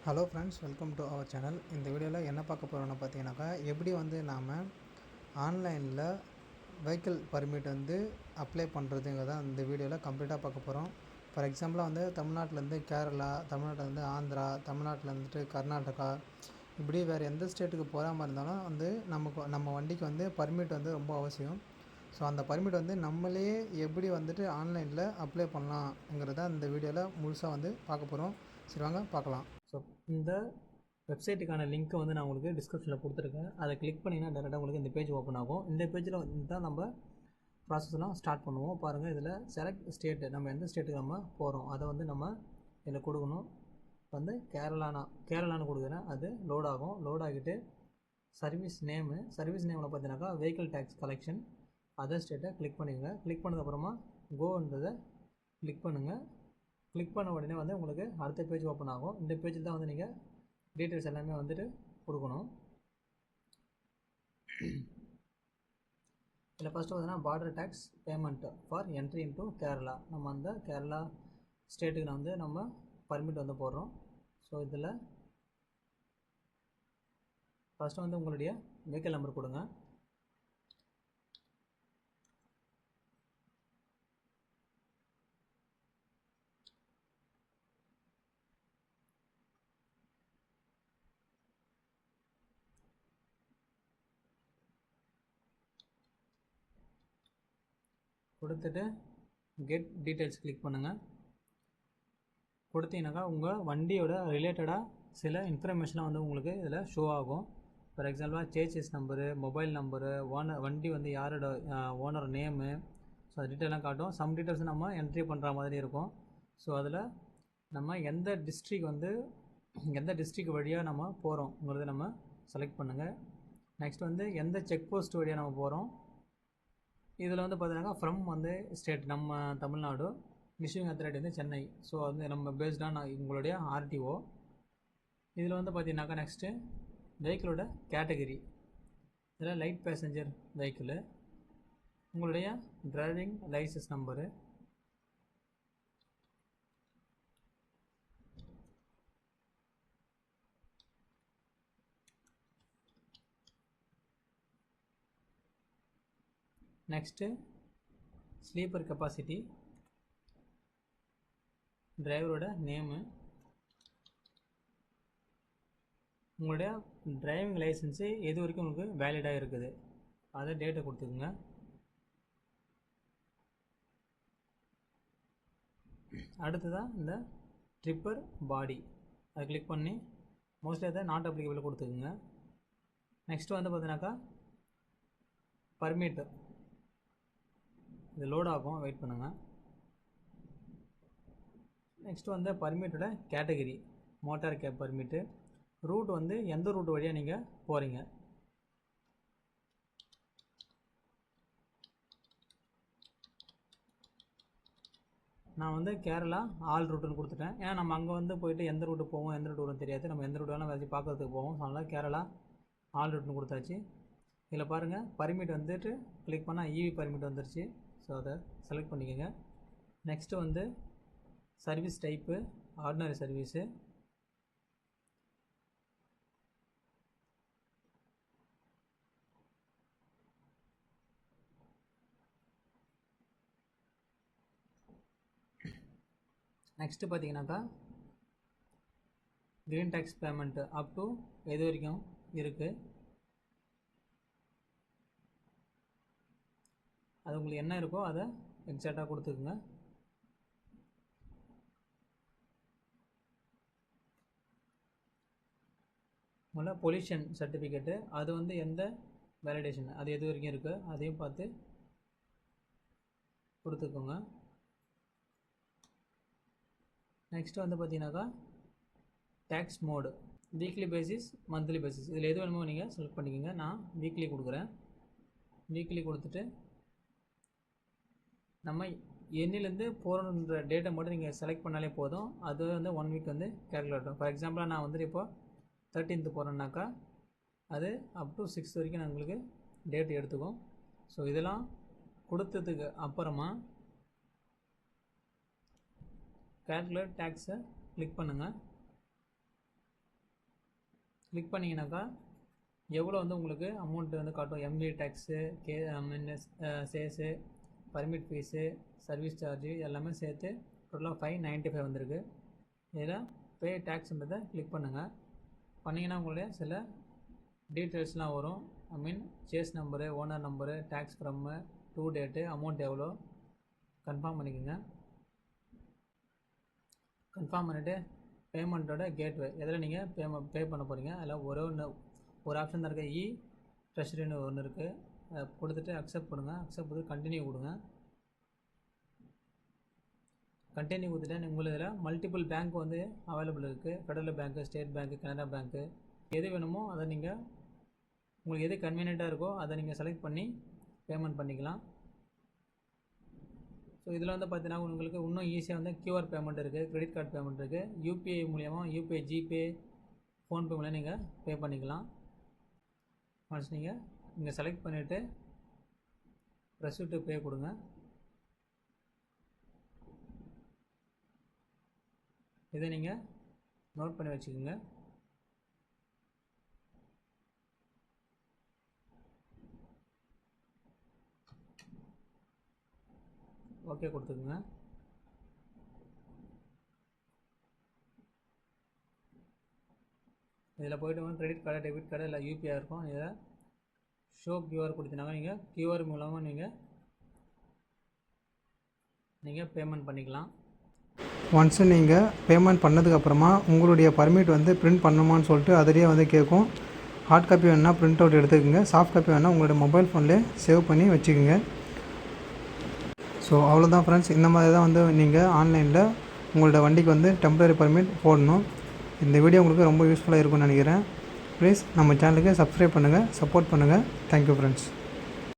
Hello friends, welcome to our channel. இந்த வீடியோவில் என்ன பார்க்க போகிறோம்னு பார்த்தீங்கன்னாக்கா, எப்படி நாம் ஆன்லைனில் வெஹிக்கிள் பர்மிட் அப்ளை பண்ணுறதுங்கிறத இந்த வீடியோவில் கம்ப்ளீட்டாக பார்க்க போகிறோம். ஃபார் எக்ஸாம்பிளாக தமிழ்நாட்டிலேருந்து கேரளா, தமிழ்நாட்டிலேருந்து ஆந்திரா, தமிழ்நாட்டில் கர்நாடகா, இப்படி வேறு எந்த ஸ்டேட்டுக்கு போகிற மாதிரி இருந்தாலும் நம்ம வண்டிக்கு பர்மிட் ரொம்ப அவசியம். ஸோ அந்த பர்மிட் நம்மளே எப்படி ஆன்லைனில் அப்ளை பண்ணலாங்கிறத இந்த வீடியோவில் முழுசாக பார்க்க போகிறோம். சரி, வாங்க பார்க்கலாம். ஸோ இந்த வெப்சைட்டுக்கான லிங்க்கை நான் உங்களுக்கு டிஸ்கிரிப்ஷனில் கொடுத்துருக்கேன். அதை கிளிக் பண்ணிங்கன்னா டேரெக்டாக உங்களுக்கு இந்த பேஜ் ஓப்பன் ஆகும். இந்த பேஜில் தான் நம்ம ப்ராசஸ்லாம் ஸ்டார்ட் பண்ணுவோம். பாருங்கள், இதில் செலக்ட் ஸ்டேட்டு, நம்ம எந்த ஸ்டேட்டுக்கு நம்ம போகிறோம் அதை நம்ம இதில் கொடுக்கணும். கேரளான்னு கொடுக்குறேன். அது லோட் ஆகும். லோட் ஆகிட்டு சர்வீஸ் நேமில் பார்த்தீங்கன்னாக்கா வெஹிக்கிள் டேக்ஸ் கலெக்ஷன் அதர் ஸ்டேட்டை கிளிக் பண்ணிடுங்க. கிளிக் பண்ணதுக்கப்புறமா கோன்றதை கிளிக் பண்ணுங்கள். கிளிக் பண்ண உடனே உங்களுக்கு அடுத்த பேஜ் ஓப்பன் ஆகும். இந்த பேஜில் தான் நீங்கள் டீட்டெயில்ஸ் எல்லாமே கொடுக்கணும். இதில் ஃபஸ்ட்டு பார்த்தீங்கன்னா border tax payment for entry into Kerala. நம்ம அந்த கேரளா ஸ்டேட்டுக்கு நம்ம பர்மிட் போடுறோம். ஸோ இதில் ஃபஸ்ட்டு உங்களுடைய வெஹிக்கிள் நம்பர் கொடுங்க. கொடுத்துட்டு கெட் டீட்டெயில்ஸ் கிளிக் பண்ணுங்கள். கொடுத்தீங்கன்னாக்கா உங்கள் வண்டியோட ரிலேட்டடாக சில இன்ஃபர்மேஷனாக உங்களுக்கு இதில் ஷோ ஆகும். ஃபார் எக்ஸாம்பிளாக சேசிஸ் நம்பரு, மொபைல் நம்பரு, வண்டி யாரோட ஓனர் நேமு, ஸோ அது டீட்டெயிலாம் காட்டும். சம் டீட்டெயில்ஸ் நம்ம என்ட்ரி பண்ணுற மாதிரி இருக்கும். ஸோ அதில் நம்ம எந்த டிஸ்ட்ரிக் வழியாக நம்ம போகிறோங்கிறத நம்ம செலக்ட் பண்ணுங்கள். நெக்ஸ்ட் எந்த செக் போஸ்ட் வழியாக நம்ம போகிறோம். இதில் பார்த்தீங்கன்னா ஃப்ரம் ஸ்டேட் நம்ம Tamil Nadu, issuing authority Chennai. So நம்ம பேஸ்டான உங்களுடைய ஆர்டிஓ. இதில் பார்த்தீங்கன்னாக்கா நெக்ஸ்ட்டு வெஹிக்கிளோட கேட்டகரி. இதில் லைட் பேசஞ்சர் வெஹிக்கிள், உங்களுடைய driving licence number, next sleeper capacity, டிரைவரோட நேமு, உங்களுடைய டிரைவிங் லைசன்ஸு எது வரைக்கும் உங்களுக்கு வேலிடாக இருக்குது அதை டேட்டை கொடுத்துக்குங்க. அடுத்ததாக இந்த ட்ரிப்பர் பாடி அதை கிளிக் பண்ணி மோஸ்ட்லி அதை நாட் அப்ளிகபிள் கொடுத்துக்குங்க. நெக்ஸ்ட்டு பார்த்தீங்கன்னாக்கா பர்மிட், இது லோட் ஆகும், வெயிட் பண்ணுங்கள். நெக்ஸ்ட் பர்மிட்டோட category motor cab permit. Route எந்த ரூட் வழியாக நீங்கள் போகிறீங்க. நான் கேரளா ஆல் ரூட்டுன்னு கொடுத்துட்டேன். ஏன்னா நம்ம அங்கே போயிட்டு எந்த ரூட்டு போவோம், எந்த ரூட் வரும் தெரியாது. நம்ம எந்த ரூட் வேணால் வச்சு பார்க்கறதுக்கு போவோம். ஸோ அதனால் கேரளா ஆல் ரூட்னு கொடுத்தாச்சு. இதில் பாருங்கள், பர்மிட் கிளிக் பண்ணால் இவி பர்மிட் வந்துருச்சு. ஸோ அதை செலக்ட் பண்ணிக்கோங்க. Next service type ordinary service. Next பார்த்தீங்கன்னாக்கா green tax payment up to எது வரைக்கும் இருக்குது, அது உங்களுக்கு என்ன இருக்கோ அதை எக்ஸாக்டாக கொடுத்துக்குங்க. உங்களோட பொல்யூஷன் சர்டிஃபிகேட்டு அது எந்த வேலிடேஷன் அது எது வரைக்கும் இருக்குது அதையும் பார்த்து கொடுத்துக்கோங்க. நெக்ஸ்ட்டு பார்த்தீங்கன்னாக்கா tax mode weekly basis, monthly basis, இதில் எது வேணுமோ நீங்கள் செலக்ட் பண்ணிக்கோங்க. நான் வீக்லி கொடுக்குறேன். வீக்லி கொடுத்துட்டு நம்ம எண்ணிலேருந்து போகிறோன்ற டேட்டை மட்டும் நீங்கள் செலக்ட் பண்ணாலே போதும். அது 1 வீக் கேல்குலேட் ஆகும். ஃபார் எக்ஸாம்பிளாக நான் இப்போ 13th போகிறேன்னாக்கா அது அப் டு 6 வரைக்கும் நான் உங்களுக்கு டேட் எடுத்துக்கும். ஸோ இதெல்லாம் கொடுத்ததுக்கு அப்புறமா calculate tax click பண்ணுங்க. கிளிக் பண்ணிங்கனாக்கா எவ்வளோ வந்து உங்களுக்கு அமௌண்ட்டு வந்து காட்டும். MV tax, cess, permit fee, service charge எல்லாமே சேர்த்து டோட்டலாக 595 வந்திருக்கு. இதில் பே டேக்ஸ்ன்றதை கிளிக் பண்ணுங்கள். பண்ணிங்கன்னா உங்களுடைய சில டீட்டெயில்ஸ்லாம் வரும். Chassis number, owner number, tax from, to date, amount எவ்வளோ கன்ஃபார்ம் பண்ணிக்கோங்க. கன்ஃபார்ம் பண்ணிவிட்டு பேமெண்ட்டோட கேட்வே எதில் நீங்கள் பே பண்ண போகிறீங்க. அதில் ஒரு ஆப்ஷன் தான் இருக்குது. ட்ரெஷரின்னு ஒன்று இருக்குது. அதை கொடுத்துட்டு அக்செப்ட் கொடுங்க. அக்செப்ட் கொடுத்து கண்டினியூ கொடுங்க. கண்டினியூ கொடுத்துட்டு உங்களுக்கு இதில் மல்டிபிள் பேங்க் வந்து அவைலபிள் இருக்குது. ஃபெடரல் பேங்க்கு, ஸ்டேட் பேங்க்கு, கனரா பேங்க்கு, எது வேணுமோ அதை நீங்கள் உங்களுக்கு எது கன்வீனியண்ட்டாக இருக்கோ அதை நீங்கள் செலக்ட் பண்ணி பேமெண்ட் பண்ணிக்கலாம். ஸோ இதில் வந்து பார்த்தீங்கன்னா உங்களுக்கு இன்னும் ஈஸியாக வந்து கியூஆர் பேமெண்ட் இருக்குது, கிரெடிட் கார்டு பேமெண்ட் இருக்குது. யூபிஐ மூலியமாக யூபிஐ, ஜிபே, ஃபோன்பே மூலம் நீங்கள் பே பண்ணிக்கலாம். ஒன்ஸ் நீங்கள் இங்கே செலக்ட் பண்ணிவிட்டு ப்ரெஸ் டு பே கொடுங்க. இதை நீங்கள் நோட் பண்ணி வச்சுக்கோங்க. ஓகே கொடுத்துக்குங்க. இதில் போய்ட்டு வந்து கிரெடிட் கார்டு, டெபிட் கார்டு இல்லை யூபிஐ இருக்கும். இதில் ஷோ கியூஆர் கொடுத்தீங்கன்னா நீங்கள் கியூஆர் மூலமாக நீங்கள் பேமெண்ட் பண்ணிக்கலாம். ஒன்ஸு நீங்கள் பேமெண்ட் பண்ணதுக்கப்புறமா உங்களுடைய பர்மிட் வந்து பிரிண்ட் பண்ணணுமான்னு சொல்லிட்டு அதிலேயே வந்து கேட்கும். ஹார்ட் காப்பி வேணுன்னா பிரிண்ட் அவுட் எடுத்துக்கோங்க. சாஃப்ட் காப்பி வேணால் உங்களுடைய மொபைல் ஃபோன்லேயே சேவ் பண்ணி வச்சுக்கோங்க. ஸோ அவ்வளோதான் ஃப்ரெண்ட்ஸ். இந்த மாதிரி தான் வந்து நீங்கள் ஆன்லைனில் உங்களோட வண்டிக்கு வந்து டெம்பரரி பர்மிட் போடணும். இந்த வீடியோ உங்களுக்கு ரொம்ப யூஸ்ஃபுல்லாக இருக்கும்னு நினைக்கிறேன். ப்ளீஸ் நம்ம சேனலுக்கு சப்ஸ்கிரைப் பண்ணுங்கள், சப்போர்ட் பண்ணுங்கள். Thank you friends.